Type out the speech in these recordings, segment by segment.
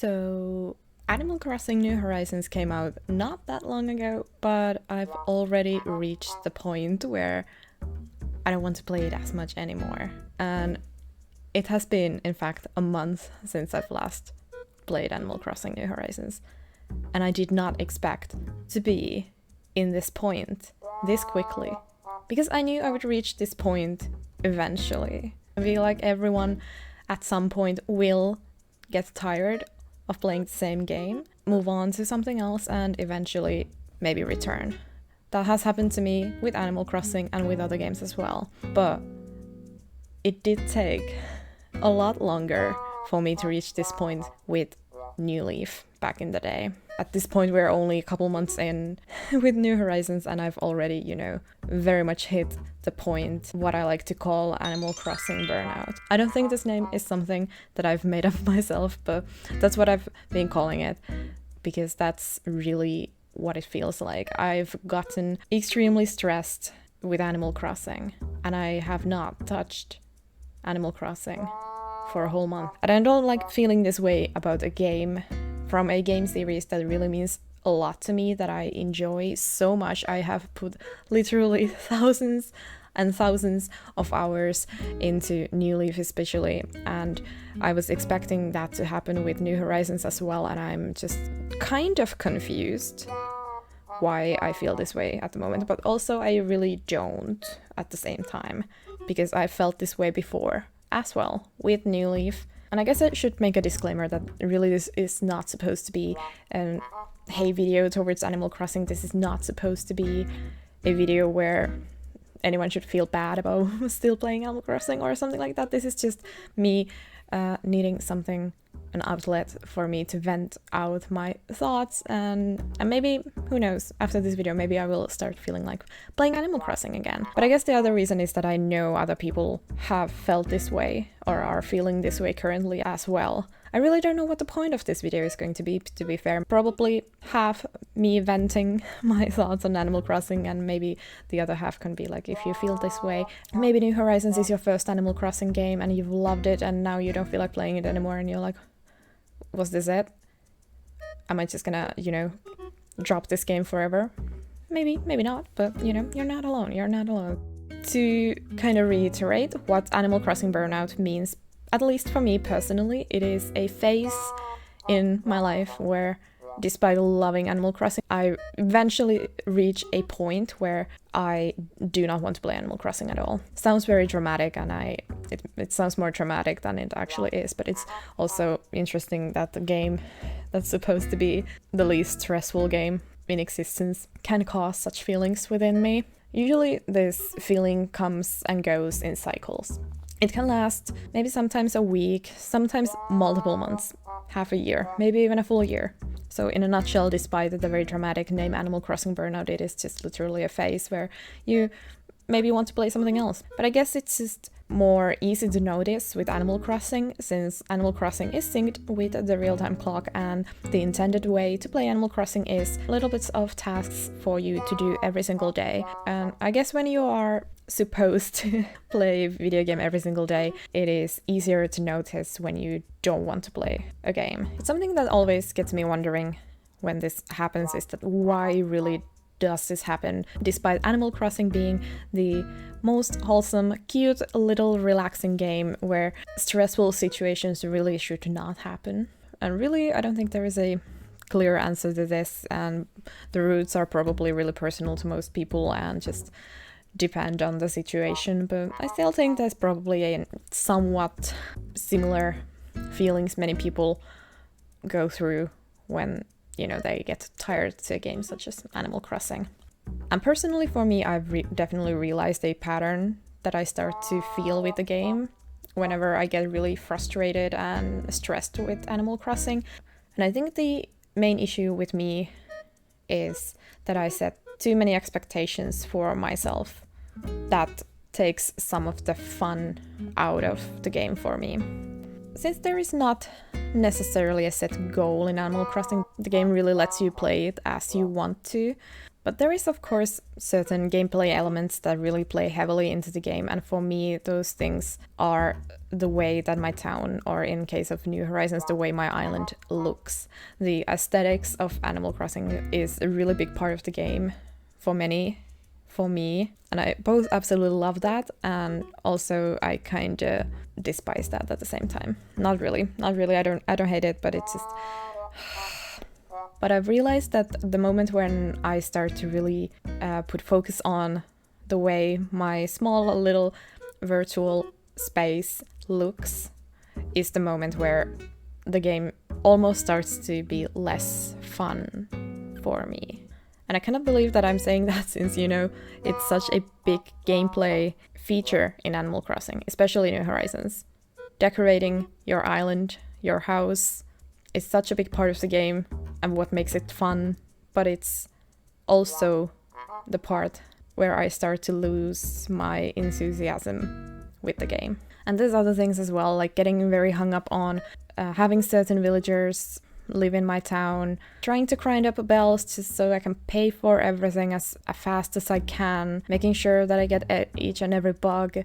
So, Animal Crossing New Horizons came out not that long ago, but I've already reached the point where I don't want to play it as much anymore. And it has been, in fact, a month since I've last played Animal Crossing New Horizons. And I did not expect to be in this point this quickly. Because I knew I would reach this point eventually. I feel like everyone at some point will get tired of playing the same game, move on to something else, and eventually maybe return. That has happened to me with Animal Crossing and with other games as well. But it did take a lot longer for me to reach this point with New Leaf back in the day. At this point, we're only a couple months in with New Horizons, and I've already, very much hit the point, what I like to call Animal Crossing Burnout. I don't think this name is something that I've made up myself, but that's what I've been calling it, because that's really what it feels like. I've gotten extremely stressed with Animal Crossing, and I have not touched Animal Crossing for a whole month. And I don't like feeling this way about a game from a game series that really means a lot to me, that I enjoy so much. I have put literally thousands and thousands of hours into New Leaf especially, and I was expecting that to happen with New Horizons as well, and I'm just kind of confused why I feel this way at the moment, but also I really don't at the same time, because I felt this way before as well with New Leaf. And I guess I should make a disclaimer that really this is not supposed to be a hey video towards Animal Crossing. This is not supposed to be a video where anyone should feel bad about still playing Animal Crossing or something like that. This is just me needing something, an outlet for me to vent out my thoughts, and maybe, who knows, after this video maybe I will start feeling like playing Animal Crossing again. But I guess the other reason is that I know other people have felt this way or are feeling this way currently as well. I really don't know what the point of this video is going to be fair. Probably half me venting my thoughts on Animal Crossing, and maybe the other half can be like, if you feel this way, maybe New Horizons is your first Animal Crossing game and you've loved it and now you don't feel like playing it anymore, and you're like, was this it? Am I just gonna, drop this game forever? Maybe, maybe not, but you're not alone, To kind of reiterate what Animal Crossing Burnout means, at least for me personally, it is a phase in my life where, despite loving Animal Crossing, I eventually reach a point where I do not want to play Animal Crossing at all. Sounds very dramatic, and it sounds more dramatic than it actually is, but it's also interesting that the game that's supposed to be the least stressful game in existence can cause such feelings within me. Usually this feeling comes and goes in cycles. It can last maybe sometimes a week, sometimes multiple months, half a year, maybe even a full year. So in a nutshell, despite the very dramatic name Animal Crossing Burnout, it is just literally a phase where you maybe want to play something else. But I guess it's just more easy to notice with Animal Crossing, since Animal Crossing is synced with the real-time clock, and the intended way to play Animal Crossing is little bits of tasks for you to do every single day. And I guess when you are supposed to play a video game every single day, it is easier to notice when you don't want to play a game. It's something that always gets me wondering when this happens, is that why really does this happen, despite Animal Crossing being the most wholesome, cute, little relaxing game where stressful situations really should not happen. And really, I don't think there is a clear answer to this, and the roots are probably really personal to most people and just depend on the situation, but I still think there's probably a somewhat similar feelings many people go through when they get tired to a game such as Animal Crossing. And personally for me, I've definitely realized a pattern that I start to feel with the game whenever I get really frustrated and stressed with Animal Crossing. And I think the main issue with me is that I set too many expectations for myself. That takes some of the fun out of the game for me. Since there is not necessarily a set goal in Animal Crossing, the game really lets you play it as you want to. But there is, of course, certain gameplay elements that really play heavily into the game, and for me, those things are the way that my town, or in case of New Horizons, the way my island looks. The aesthetics of Animal Crossing is a really big part of the game for me, and I both absolutely love that, and also I kind of despise that at the same time. Not really. I don't hate it, but it's just... But I've realized that the moment when I start to really put focus on the way my small little virtual space looks is the moment where the game almost starts to be less fun for me. And I cannot believe that I'm saying that since, it's such a big gameplay feature in Animal Crossing, especially New Horizons. Decorating your island, your house, is such a big part of the game and what makes it fun, but it's also the part where I start to lose my enthusiasm with the game. And there's other things as well, like getting very hung up on having certain villagers live in my town, trying to grind up bells just so I can pay for everything as fast as I can, making sure that I get each and every bug,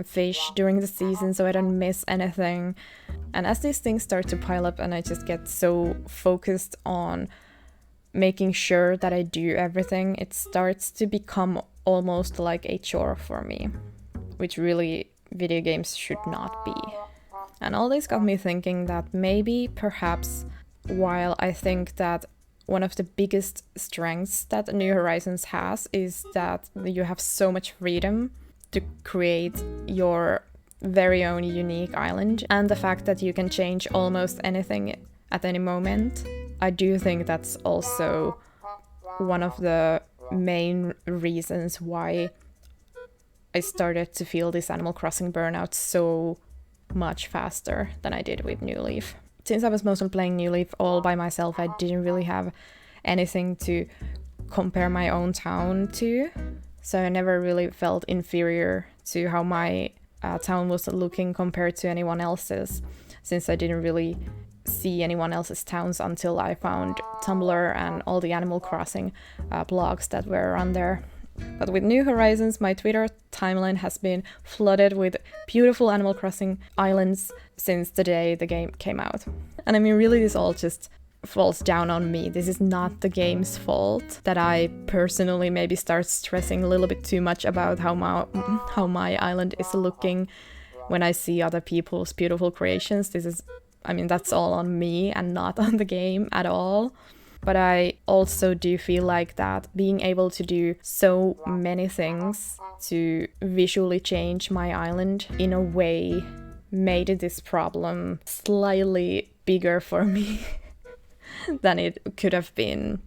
fish during the season so I don't miss anything. And as these things start to pile up and I just get so focused on making sure that I do everything, it starts to become almost like a chore for me, which really video games should not be. And all this got me thinking that maybe, perhaps, while I think that one of the biggest strengths that New Horizons has is that you have so much freedom to create your very own unique island, and the fact that you can change almost anything at any moment, I do think that's also one of the main reasons why I started to feel this Animal Crossing burnout so much faster than I did with New Leaf. Since I was mostly playing New Leaf all by myself, I didn't really have anything to compare my own town to, so I never really felt inferior to how my town was looking compared to anyone else's, since I didn't really see anyone else's towns until I found Tumblr and all the Animal Crossing blogs that were on there. But with New Horizons, my Twitter timeline has been flooded with beautiful Animal Crossing islands since the day the game came out. And I mean, really, this all just falls down on me. This is not the game's fault that I personally maybe start stressing a little bit too much about how my island is looking when I see other people's beautiful creations. That's all on me and not on the game at all. But I also do feel like that being able to do so many things to visually change my island in a way made this problem slightly bigger for me than it could have been.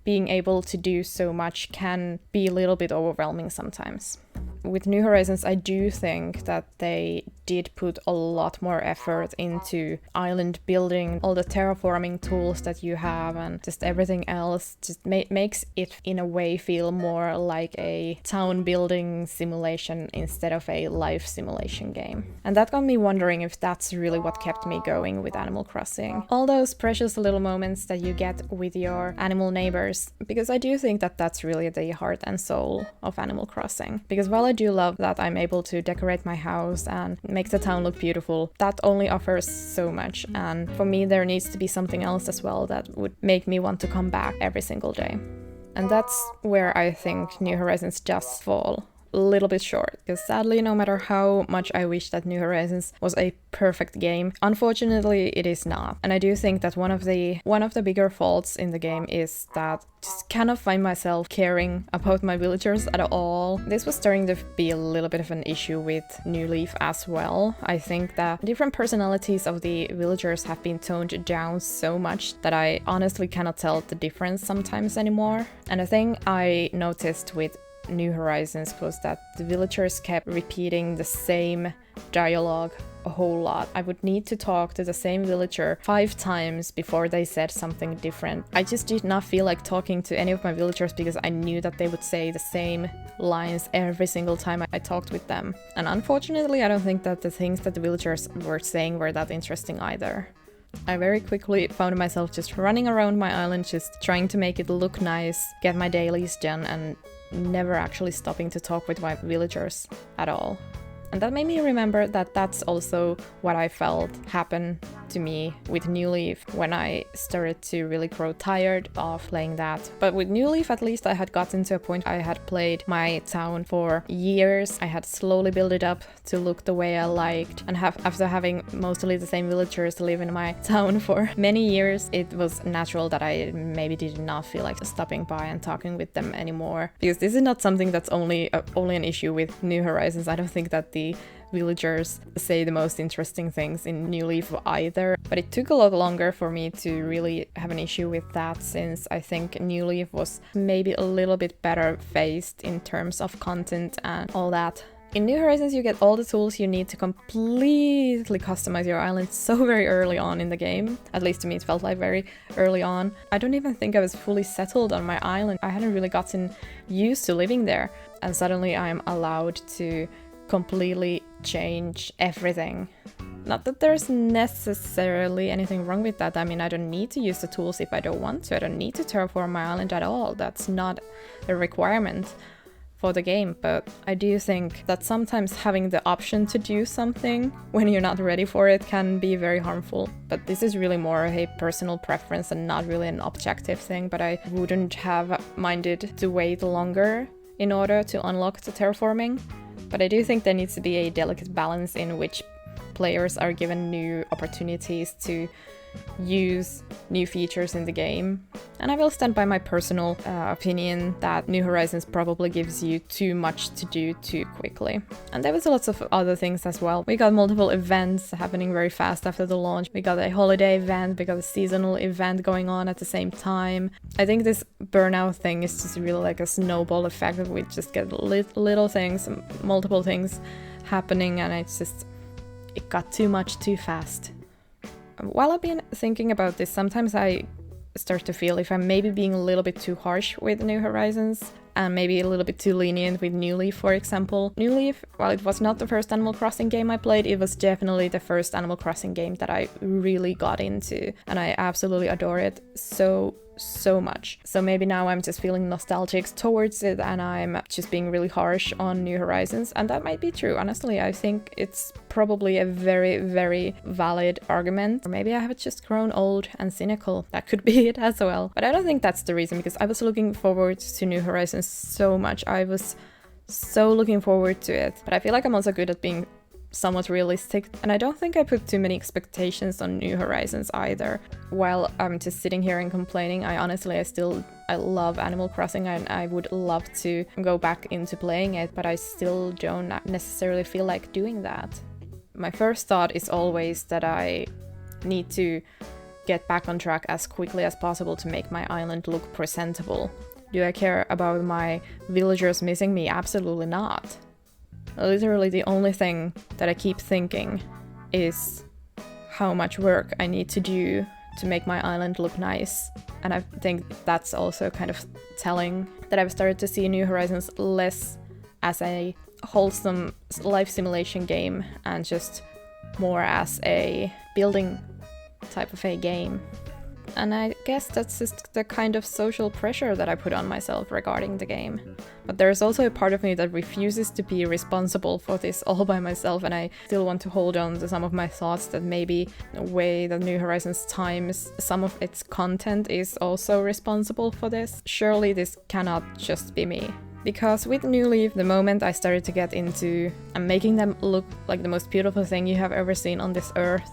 Being able to do so much can be a little bit overwhelming sometimes. With New Horizons, I do think that they did put a lot more effort into island building, all the terraforming tools that you have, and just everything else just makes it in a way feel more like a town building simulation instead of a life simulation game. And that got me wondering if that's really what kept me going with Animal Crossing. All those precious little moments that you get with your animal neighbors, because I do think that that's really the heart and soul of Animal Crossing. Because while I do love that I'm able to decorate my house and make the town look beautiful, that only offers so much, and for me there needs to be something else as well that would make me want to come back every single day. And that's where I think New Horizons does fall a little bit short, because sadly, no matter how much I wish that New Horizons was a perfect game, unfortunately it is not. And I do think that one of the bigger faults in the game is that I just cannot find myself caring about my villagers at all. This was starting to be a little bit of an issue with New Leaf as well. I think that different personalities of the villagers have been toned down so much that I honestly cannot tell the difference sometimes anymore. And a thing I noticed with New Horizons was that the villagers kept repeating the same dialogue a whole lot. I would need to talk to the same villager 5 times before they said something different. I just did not feel like talking to any of my villagers because I knew that they would say the same lines every single time I talked with them. And unfortunately, I don't think that the things that the villagers were saying were that interesting either. I very quickly found myself just running around my island, just trying to make it look nice, get my dailies done, and never actually stopping to talk with my villagers at all. And that made me remember that that's also what I felt happen to me with New Leaf when I started to really grow tired of playing that. But with New Leaf, at least I had gotten to a point I had played my town for years. I had slowly built it up to look the way I liked. And after having mostly the same villagers live in my town for many years, it was natural that I maybe did not feel like stopping by and talking with them anymore. Because this is not something that's only an issue with New Horizons. I don't think that the villagers say the most interesting things in New Leaf either, but it took a lot longer for me to really have an issue with that, since I think New Leaf was maybe a little bit better faced in terms of content and all that. In New Horizons, you get all the tools you need to completely customize your island so very early on in the game. At least to me, it felt like very early on. I don't even think I was fully settled on my island. I hadn't really gotten used to living there, and suddenly I'm allowed to completely change everything. Not that there's necessarily anything wrong with that. I mean, I don't need to use the tools if I don't want to. I don't need to terraform my island at all. That's not a requirement for the game. But I do think that sometimes having the option to do something when you're not ready for it can be very harmful. But this is really more a personal preference and not really an objective thing. But I wouldn't have minded to wait longer in order to unlock the terraforming. But I do think there needs to be a delicate balance in which players are given new opportunities to use new features in the game. And I will stand by my personal opinion that New Horizons probably gives you too much to do too quickly. And there was lots of other things as well. We got multiple events happening very fast after the launch. We got a holiday event, we got a seasonal event going on at the same time. I think this burnout thing is just really like a snowball effect that we just get little things, multiple things happening, and it got too much too fast. While I've been thinking about this, sometimes I start to feel if I'm maybe being a little bit too harsh with New Horizons and maybe a little bit too lenient with New Leaf, for example. New Leaf, while it was not the first Animal Crossing game I played, it was definitely the first Animal Crossing game that I really got into, and I absolutely adore it so much. So maybe now I'm just feeling nostalgic towards it and I'm just being really harsh on New Horizons, and that might be true. Honestly, I think it's probably a very, very valid argument. Or maybe I have just grown old and cynical. That could be it as well. But I don't think that's the reason, because I was looking forward to New Horizons so much. I was so looking forward to it. But I feel like I'm also good at being somewhat realistic, and I don't think I put too many expectations on New Horizons either. While I'm just sitting here and complaining, I love Animal Crossing and I would love to go back into playing it, but I still don't necessarily feel like doing that. My first thought is always that I need to get back on track as quickly as possible to make my island look presentable. Do I care about my villagers missing me? Absolutely not. Literally the only thing that I keep thinking is how much work I need to do to make my island look nice. And I think that's also kind of telling that I've started to see New Horizons less as a wholesome life simulation game and just more as a building type of a game. And I guess that's just the kind of social pressure that I put on myself regarding the game. But there's also a part of me that refuses to be responsible for this all by myself, and I still want to hold on to some of my thoughts that maybe the way that New Horizons times some of its content is also responsible for this. Surely this cannot just be me. Because with New Leaf, the moment I started to get into making them look like the most beautiful thing you have ever seen on this earth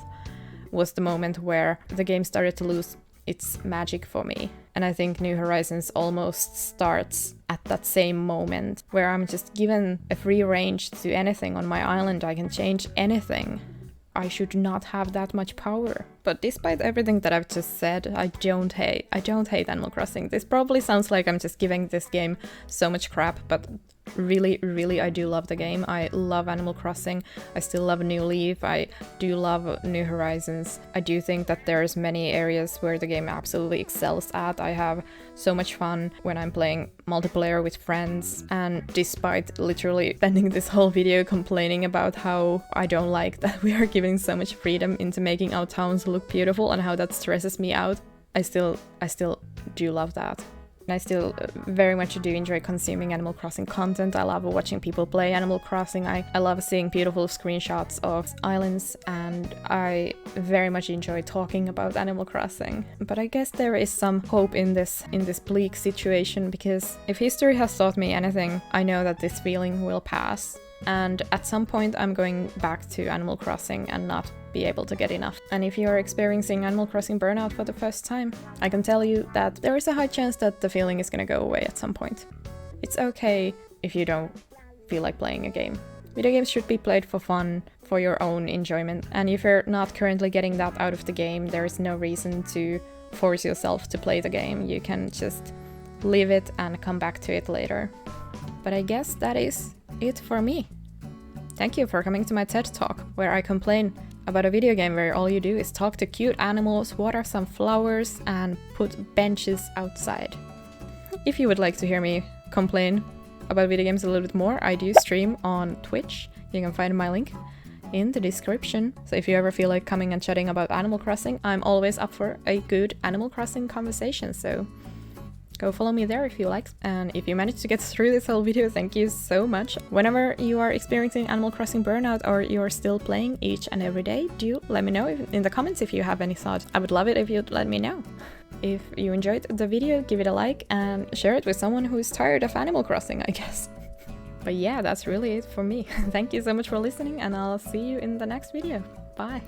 was the moment where the game started to lose its magic for me. And I think New Horizons almost starts at that same moment where I'm just given a free range to anything on my island. I can change anything. I should not have that much power. But despite everything that I've just said, I don't hate Animal Crossing. This probably sounds like I'm just giving this game so much crap, but really I do love the game. I love Animal Crossing. I still love New Leaf. I do love New Horizons. I do think that there's many areas where the game absolutely excels at. I have so much fun when I'm playing multiplayer with friends, and despite literally spending this whole video complaining about how I don't like that we are giving so much freedom into making our towns look beautiful and how that stresses me out, I still do love that. And I still very much do enjoy consuming Animal Crossing content. I love watching people play Animal Crossing. I love seeing beautiful screenshots of islands, and I very much enjoy talking about Animal Crossing. But I guess there is some hope in this bleak situation, because if history has taught me anything, I know that this feeling will pass. And at some point I'm going back to Animal Crossing and not be able to get enough. And if you're experiencing Animal Crossing burnout for the first time, I can tell you that there is a high chance that the feeling is gonna go away at some point. It's okay if you don't feel like playing a game. Video games should be played for fun, for your own enjoyment, and if you're not currently getting that out of the game, there is no reason to force yourself to play the game. You can just leave it and come back to it later. But I guess that is it for me. Thank you for coming to my TED Talk, where I complain about a video game where all you do is talk to cute animals, water some flowers, and put benches outside. If you would like to hear me complain about video games a little bit more, I do stream on Twitch. You can find my link in the description. So if you ever feel like coming and chatting about Animal Crossing, I'm always up for a good Animal Crossing conversation, so go follow me there if you like. And if you managed to get through this whole video, thank you so much. Whenever you are experiencing Animal Crossing burnout or you're still playing each and every day, do let me know in the comments if you have any thoughts. I would love it if you'd let me know. If you enjoyed the video, give it a like and share it with someone who's tired of Animal Crossing, I guess. But yeah, that's really it for me. Thank you so much for listening, and I'll see you in the next video. Bye!